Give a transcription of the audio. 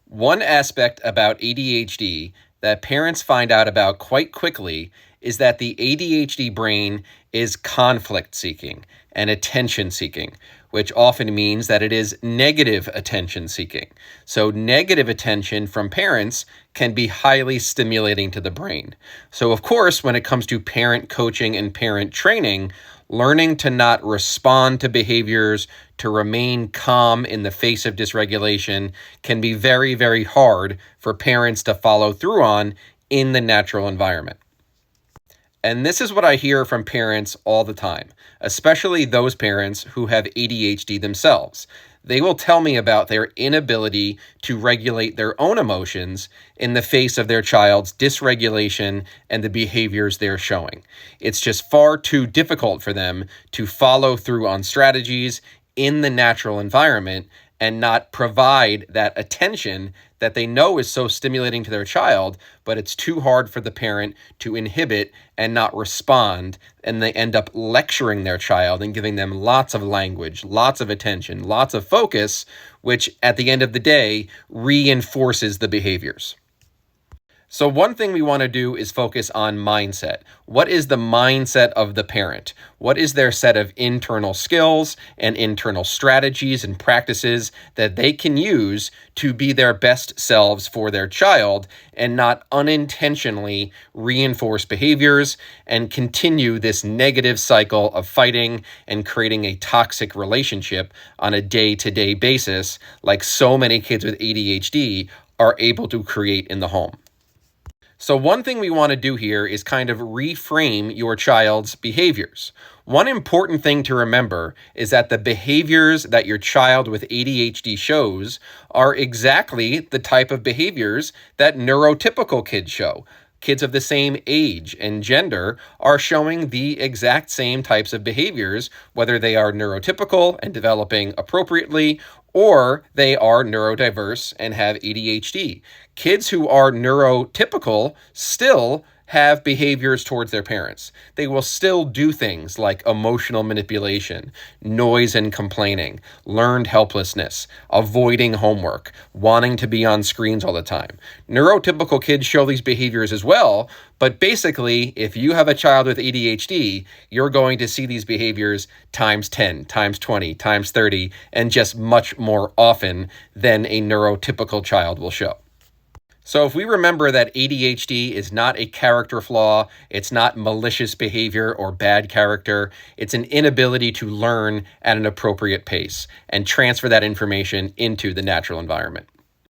One aspect about ADHD that parents find out about quite quickly is that the ADHD brain is conflict seeking and attention seeking, which often means that it is negative attention seeking. So negative attention from parents can be highly stimulating to the brain. So of course, when it comes to parent coaching and parent training, learning to not respond to behaviors, to remain calm in the face of dysregulation can be very, very hard for parents to follow through on in the natural environment. And this is what I hear from parents all the time, especially those parents who have ADHD themselves. They will tell me about their inability to regulate their own emotions in the face of their child's dysregulation and the behaviors they're showing. It's just far too difficult for them to follow through on strategies in the natural environment and not provide that attention that they know is so stimulating to their child, but it's too hard for the parent to inhibit and not respond, and they end up lecturing their child and giving them lots of language, lots of attention, lots of focus, which at the end of the day reinforces the behaviors. So one thing we want to do is focus on mindset. What is the mindset of the parent? What is their set of internal skills and internal strategies and practices that they can use to be their best selves for their child and not unintentionally reinforce behaviors and continue this negative cycle of fighting and creating a toxic relationship on a day-to-day basis like so many kids with ADHD are able to create in the home. So one thing we want to do here is kind of reframe your child's behaviors. One important thing to remember is that the behaviors that your child with ADHD shows are exactly the type of behaviors that neurotypical kids show. Kids of the same age and gender are showing the exact same types of behaviors, whether they are neurotypical and developing appropriately, or they are neurodiverse and have ADHD. Kids who are neurotypical still have behaviors towards their parents. They will still do things like emotional manipulation, noise and complaining, learned helplessness, avoiding homework, wanting to be on screens all the time. Neurotypical kids show these behaviors as well, but basically, if you have a child with ADHD, you're going to see these behaviors times 10, times 20, times 30, and just much more often than a neurotypical child will show. So if we remember that ADHD is not a character flaw, it's not malicious behavior or bad character, it's an inability to learn at an appropriate pace and transfer that information into the natural environment.